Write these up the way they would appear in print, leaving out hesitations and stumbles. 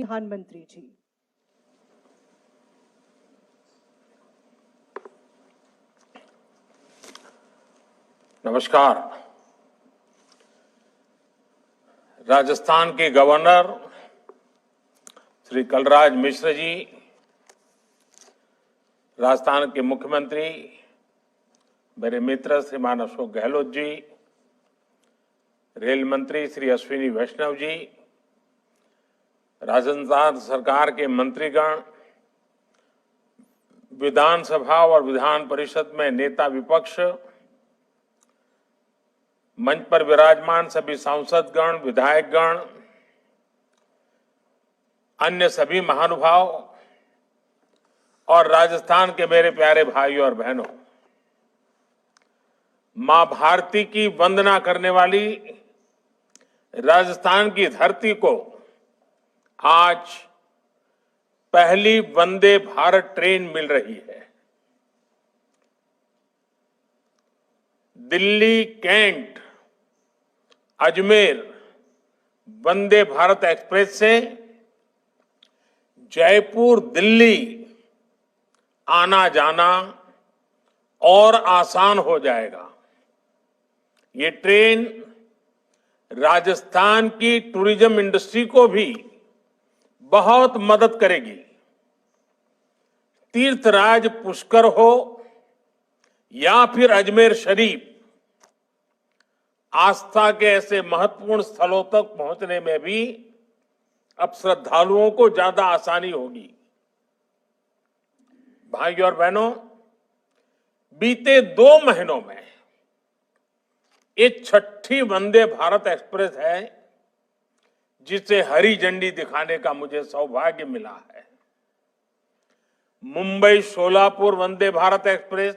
प्रधानमंत्री जी। नमस्कार। राजस्थान के गवर्नर श्री कलराज मिश्र जी, राजस्थान के मुख्यमंत्री मेरे मित्र श्रीमान अशोक गहलोत जी, रेल मंत्री श्री अश्विनी वैष्णव जी, राजस्थान सरकार के मंत्रीगण, विधानसभा और विधान परिषद में नेता विपक्ष, मंच पर विराजमान सभी सांसदगण, विधायकगण, अन्य सभी महानुभाव और राजस्थान के मेरे प्यारे भाइयों और बहनों, मां भारती की वंदना करने वाली राजस्थान की धरती को आज पहली वंदे भारत ट्रेन मिल रही है। दिल्ली, कैंट, अजमेर वंदे भारत एक्सप्रेस से जयपुर, दिल्ली आना जाना और आसान हो जाएगा। ये ट्रेन राजस्थान की टूरिज्म इंडस्ट्री को भी बहुत मदद करेगी। तीर्थराज पुष्कर हो या फिर अजमेर शरीफ, आस्था के ऐसे महत्वपूर्ण स्थलों तक पहुंचने में भी अब श्रद्धालुओं को ज्यादा आसानी होगी। भाइयों और बहनों, बीते 2 महीनों में ये 6ठी वंदे भारत एक्सप्रेस है जिसे हरी झंडी दिखाने का मुझे सौभाग्य मिला है। मुंबई सोलापुर वंदे भारत एक्सप्रेस,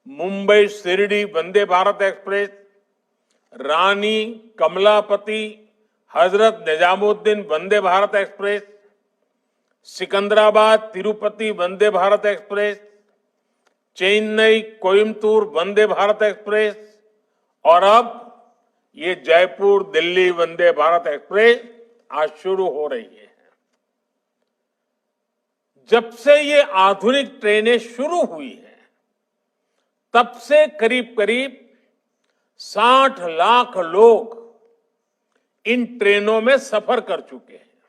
मुंबई शिरडी वंदे भारत एक्सप्रेस, रानी Kamlapati Hazrat Nizamuddin Vande Bharat express, Secunderabad Tirupati Vande Bharat express, Chennai Coimbatore Vande Bharat express और अब ये जयपुर दिल्ली वंदे भारत एक्सप्रेस आज शुरू हो रही है। जब से ये आधुनिक ट्रेनें शुरू हुई है, तब से करीब करीब 60 लाख लोग इन ट्रेनों में सफर कर चुके हैं।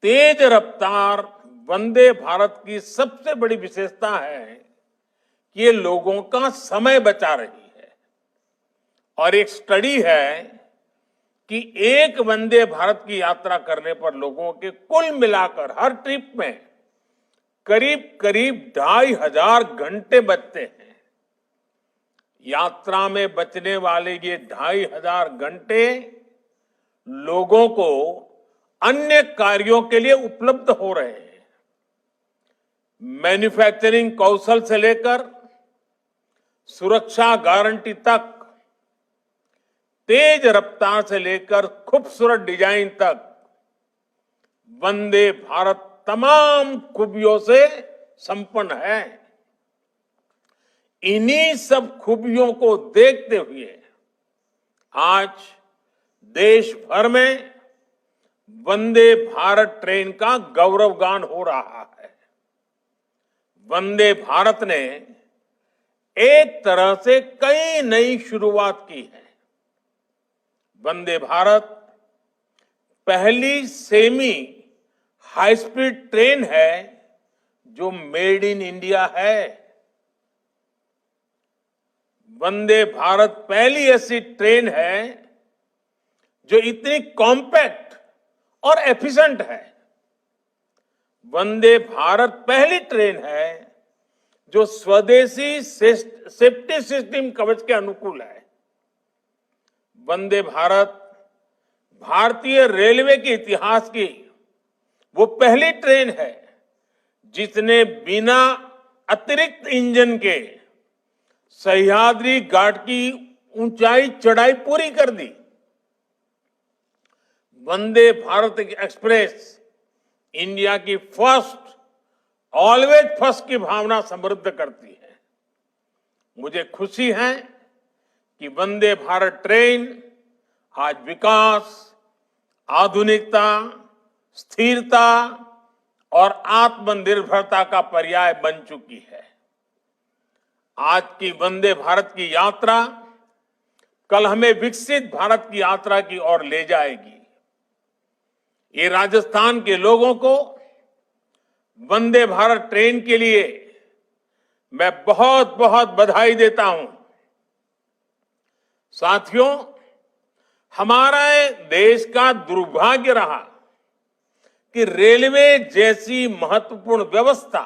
तेज रफ्तार वंदे भारत की सबसे बड़ी विशेषता है कि ये लोगों का समय बचा रही है। और एक स्टडी है कि एक वंदे भारत की यात्रा करने पर लोगों के कुल मिलाकर हर ट्रिप में करीब करीब 2500 घंटे बचते हैं। यात्रा में बचने वाले ये 2500 घंटे लोगों को अन्य कार्यों के लिए उपलब्ध हो रहे हैं। मैन्युफैक्चरिंग कौशल से लेकर सुरक्षा गारंटी तक, तेज रफ्तार से लेकर खूबसूरत डिजाइन तक, वंदे भारत तमाम खूबियों से संपन्न है। इन्हीं सब खूबियों को देखते हुए आज देश भर में वंदे भारत ट्रेन का गौरवगान हो रहा है। वंदे भारत ने एक तरह से कई नई शुरुआत की है। वंदे भारत पहली सेमी हाई स्पीड ट्रेन है जो मेड इन इंडिया है। वंदे भारत पहली ऐसी ट्रेन है जो इतनी कॉम्पैक्ट और एफिशिएंट है। वंदे भारत पहली ट्रेन है जो स्वदेशी सेफ्टी सिस्टम कवच के अनुकूल है। वंदे भारत भारतीय रेलवे के इतिहास की वो पहली ट्रेन है जिसने बिना अतिरिक्त इंजन के सह्याद्री घाट की ऊंचाई चढ़ाई पूरी कर दी। वंदे भारत एक्सप्रेस इंडिया की फर्स्ट, ऑलवेज फर्स्ट की भावना समृद्ध करती है। मुझे खुशी है कि वंदे भारत ट्रेन आज विकास, आधुनिकता, स्थिरता और आत्मनिर्भरता का पर्याय बन चुकी है। आज की वंदे भारत की यात्रा कल हमें विकसित भारत की यात्रा की ओर ले जाएगी। ये राजस्थान के लोगों को वंदे भारत ट्रेन के लिए मैं बहुत बहुत बधाई देता हूं। साथियों, हमारे देश का दुर्भाग्य रहा कि रेलवे जैसी महत्वपूर्ण व्यवस्था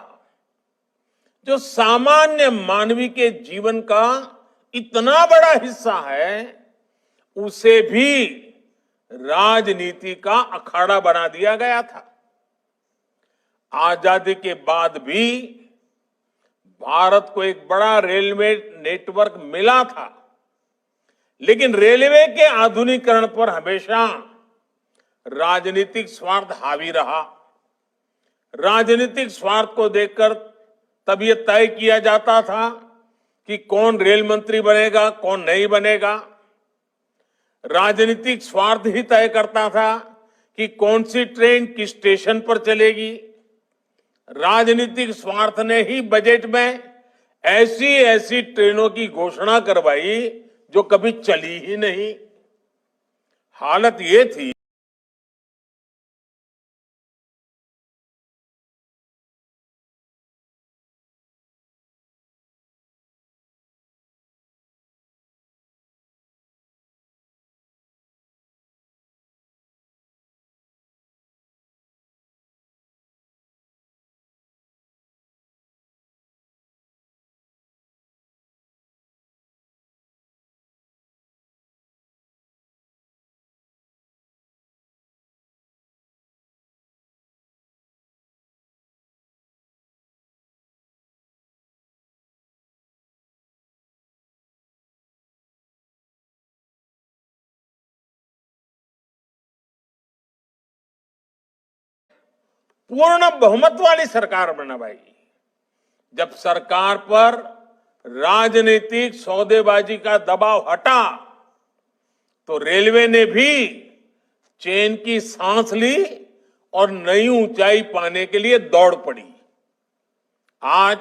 जो सामान्य मानवी के जीवन का इतना बड़ा हिस्सा है, उसे भी राजनीति का अखाड़ा बना दिया गया था। आजादी के बाद भी भारत को एक बड़ा रेलवे नेटवर्क मिला था, लेकिन रेलवे के आधुनिकीकरण पर हमेशा राजनीतिक स्वार्थ हावी रहा। राजनीतिक स्वार्थ को देखकर तब यह तय किया जाता था कि कौन रेल मंत्री बनेगा, कौन नहीं बनेगा। राजनीतिक स्वार्थ ही तय करता था कि कौन सी ट्रेन किस स्टेशन पर चलेगी। राजनीतिक स्वार्थ ने ही बजट में ऐसी ऐसी ट्रेनों की घोषणा करवाई जो कभी चली ही नहीं। हालत ये थी पूर्ण बहुमत वाली सरकार बनाई। जब सरकार पर राजनीतिक सौदेबाजी का दबाव हटा तो रेलवे ने भी चैन की सांस ली और नई ऊंचाई पाने के लिए दौड़ पड़ी। आज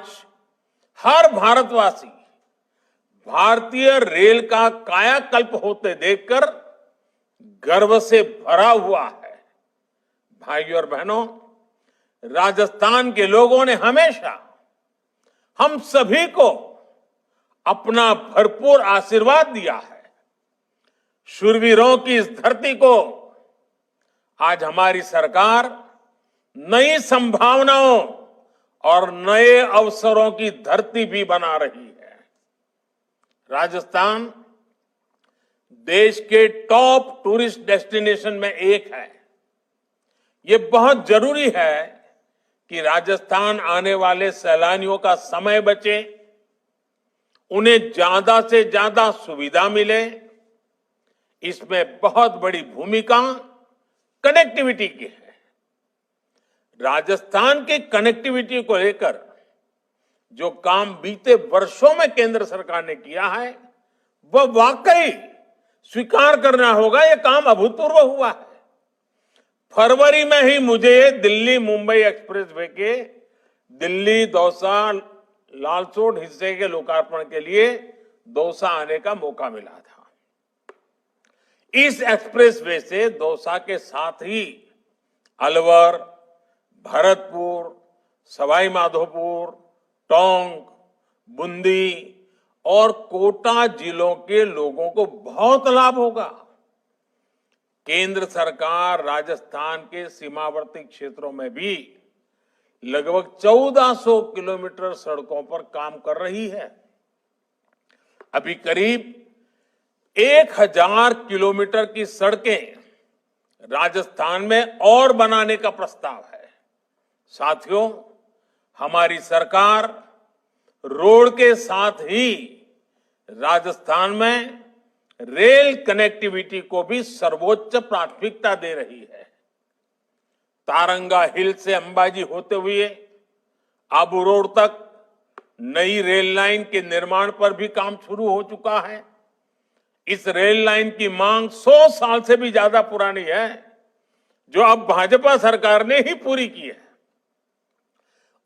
हर भारतवासी भारतीय रेल का कायाकल्प होते देखकर गर्व से भरा हुआ है। भाइयों और बहनों, राजस्थान के लोगों ने हमेशा हम सभी को अपना भरपूर आशीर्वाद दिया है। शूरवीरों की इस धरती को आज हमारी सरकार नई संभावनाओं और नए अवसरों की धरती भी बना रही है। राजस्थान देश के टॉप टूरिस्ट डेस्टिनेशन में एक है। ये बहुत जरूरी है कि राजस्थान आने वाले सैलानियों का समय बचे, उन्हें ज्यादा से ज्यादा सुविधा मिले। इसमें बहुत बड़ी भूमिका कनेक्टिविटी की है। राजस्थान की कनेक्टिविटी को लेकर जो काम बीते वर्षों में केंद्र सरकार ने किया है, वह वाकई स्वीकार करना होगा, यह काम अभूतपूर्व हुआ है। फरवरी में ही मुझे दिल्ली मुंबई एक्सप्रेसवे के दिल्ली दौसा लालसोट हिस्से के लोकार्पण के लिए दौसा आने का मौका मिला था। इस एक्सप्रेसवे से दौसा के साथ ही अलवर, भरतपुर, सवाई माधोपुर, टोंक, बूंदी और कोटा जिलों के लोगों को बहुत लाभ होगा। केंद्र सरकार राजस्थान के सीमावर्ती क्षेत्रों में भी लगभग 1400 किलोमीटर सड़कों पर काम कर रही है। अभी करीब 1000 किलोमीटर की सड़कें राजस्थान में और बनाने का प्रस्ताव है। साथियों, हमारी सरकार रोड के साथ ही राजस्थान में रेल कनेक्टिविटी को भी सर्वोच्च प्राथमिकता दे रही है। तारंगा हिल से अंबाजी होते हुए आबू रोड तक नई रेल लाइन के निर्माण पर भी काम शुरू हो चुका है। इस रेल लाइन की मांग 100 साल से भी ज्यादा पुरानी है। जो अब भाजपा सरकार ने ही पूरी की है।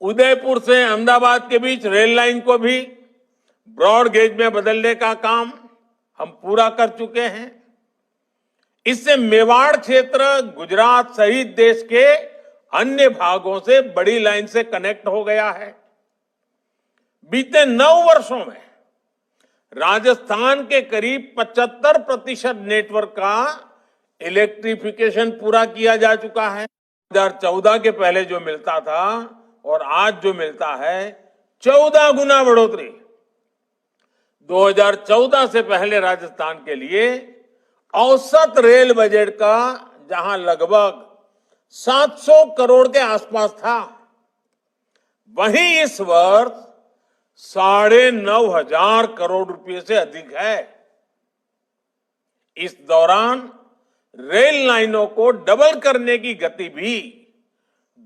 उदयपुर से अहमदाबाद के बीच रेल लाइन को भी ब्रॉड गेज में बदलने का काम हम पूरा कर चुके हैं। इससे मेवाड़ क्षेत्र गुजरात सहित देश के अन्य भागों से बड़ी लाइन से कनेक्ट हो गया है। बीते 9 वर्षों में राजस्थान के करीब 75% नेटवर्क का इलेक्ट्रिफिकेशन पूरा किया जा चुका है। 2014 के पहले जो मिलता था और आज जो मिलता है 14 गुना बढ़ोतरी। 2014 से पहले राजस्थान के लिए औसत रेल बजट का जहां लगभग 700 करोड़ के आसपास था, वहीं इस वर्ष 9,500 करोड़ रुपए से अधिक है। इस दौरान रेल लाइनों को डबल करने की गति भी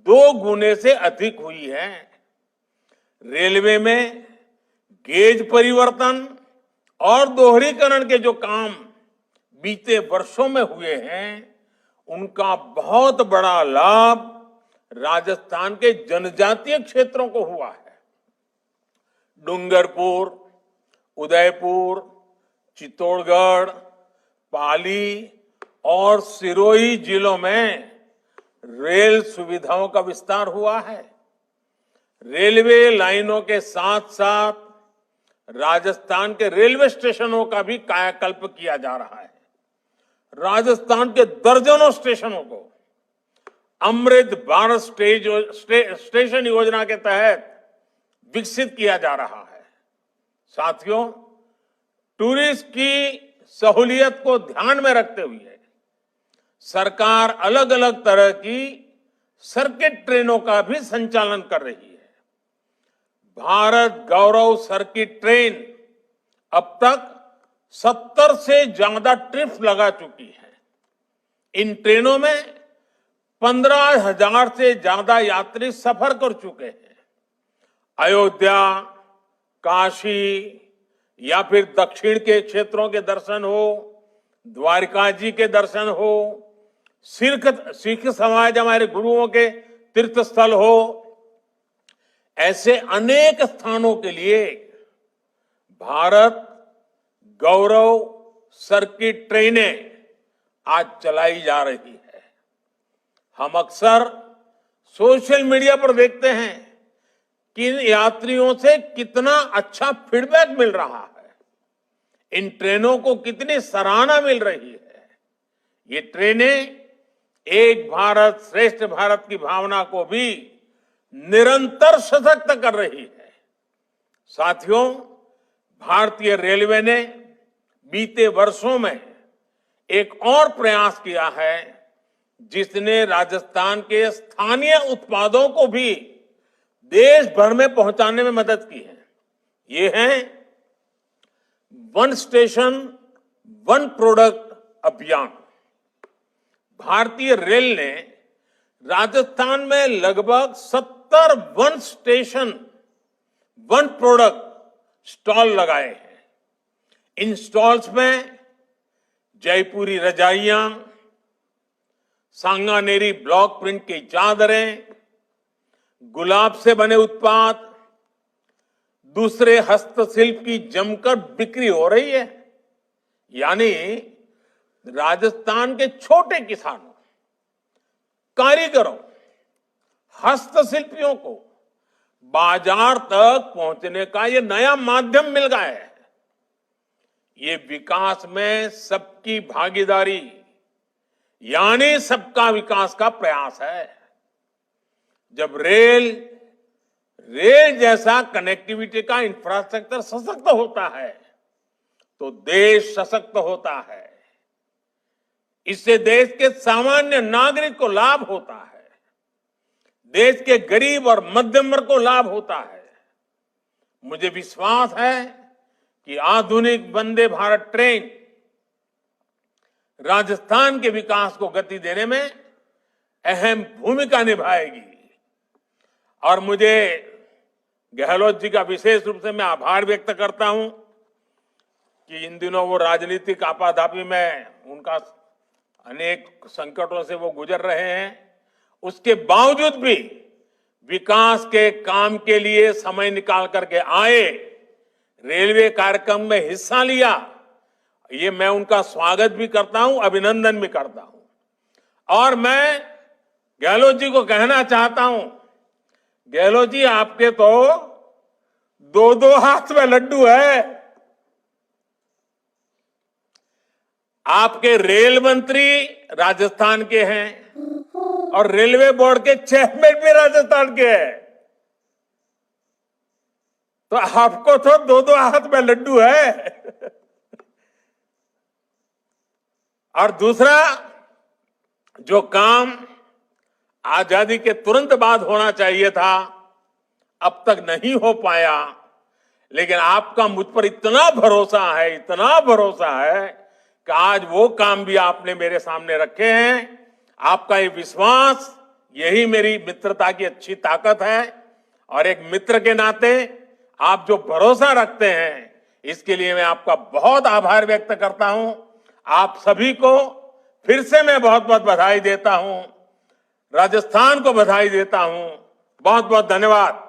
2 गुने से अधिक हुई है। रेलवे में गेज परिवर्तन और दोहरीकरण के जो काम बीते वर्षों में हुए हैं, उनका बहुत बड़ा लाभ राजस्थान के जनजातीय क्षेत्रों को हुआ है। डूंगरपुर, उदयपुर, चित्तौड़गढ़, पाली और सिरोही जिलों में रेल सुविधाओं का विस्तार हुआ है। रेलवे लाइनों के साथ साथ राजस्थान के रेलवे स्टेशनों का भी कायाकल्प किया जा रहा है। राजस्थान के दर्जनों स्टेशनों को अमृत भारत स्टेशन योजना के तहत विकसित किया जा रहा है। साथियों, टूरिस्ट की सहूलियत को ध्यान में रखते हुए सरकार अलग अलग तरह की सर्किट ट्रेनों का भी संचालन कर रही है। भारत गौरव सर्किट ट्रेन अब तक 70 से ज्यादा ट्रिप्स लगा चुकी है। इन ट्रेनों में 15,000 से ज्यादा यात्री सफर कर चुके हैं। अयोध्या, काशी या फिर दक्षिण के क्षेत्रों के दर्शन हो, द्वारिका जी के दर्शन हो, सिख समाज हमारे गुरुओं के तीर्थ स्थल हो, ऐसे अनेक स्थानों के लिए भारत गौरव सर्किट ट्रेनें आज चलाई जा रही है। हम अक्सर सोशल मीडिया पर देखते हैं कि इन यात्रियों से कितना अच्छा फीडबैक मिल रहा है, इन ट्रेनों को कितनी सराहना मिल रही है। ये ट्रेनें एक भारत श्रेष्ठ भारत की भावना को भी निरंतर सशक्त कर रही है। साथियों, भारतीय रेलवे ने बीते वर्षों में एक और प्रयास किया है, जिसने राजस्थान के स्थानीय उत्पादों को भी देश भर में पहुंचाने में मदद की है। ये है वन स्टेशन वन प्रोडक्ट अभियान। भारतीय रेल ने राजस्थान में लगभग 70 one station one product stall लगाए हैं। इन स्टॉल्स में जयपुरी रजाइयां, सांगानेरी ब्लॉक प्रिंट की चादरें, गुलाब से बने उत्पाद, दूसरे हस्तशिल्प की जमकर बिक्री हो रही है। यानी राजस्थान के छोटे किसानों, कारीगरों, हस्तशिल्पियों को बाजार तक पहुंचने का ये नया माध्यम मिल गया है। ये विकास में सबकी भागीदारी यानी सबका विकास का प्रयास है। जब रेल जैसा कनेक्टिविटी का इंफ्रास्ट्रक्चर सशक्त होता है तो देश सशक्त होता है। इससे देश के सामान्य नागरिक को लाभ होता है, देश के गरीब और मध्यम वर्ग को लाभ होता है। मुझे विश्वास है कि आधुनिक वंदे भारत ट्रेन राजस्थान के विकास को गति देने में अहम भूमिका निभाएगी। और मुझे गहलोत जी का विशेष रूप से मैं आभार व्यक्त करता हूं कि इन दिनों वो राजनीतिक आपाधापी में उनका अनेक संकटों से वो गुजर रहे हैं, उसके बावजूद भी विकास के काम के लिए समय निकाल करके आए, रेलवे कार्यक्रम में हिस्सा लिया। ये मैं उनका स्वागत भी करता हूं, अभिनंदन भी करता हूं। और मैं गहलोत जी को कहना चाहता हूं, गहलोत जी आपके तो दो दो हाथ में लड्डू है। आपके रेल मंत्री राजस्थान के हैं और रेलवे बोर्ड के चेयरमैन भी राजस्थान के हैं, तो आपको तो दो दो हाथ में लड्डू है। और दूसरा, जो काम आजादी के तुरंत बाद होना चाहिए था, अब तक नहीं हो पाया, लेकिन आपका मुझ पर इतना भरोसा है, इतना भरोसा है कि आज वो काम भी आपने मेरे सामने रखे हैं। आपका ये विश्वास, यही मेरी मित्रता की अच्छी ताकत है। और एक मित्र के नाते आप जो भरोसा रखते हैं, इसके लिए मैं आपका बहुत आभार व्यक्त करता हूं। आप सभी को फिर से मैं बहुत बहुत बधाई देता हूं, राजस्थान को बधाई देता हूं। बहुत बहुत धन्यवाद।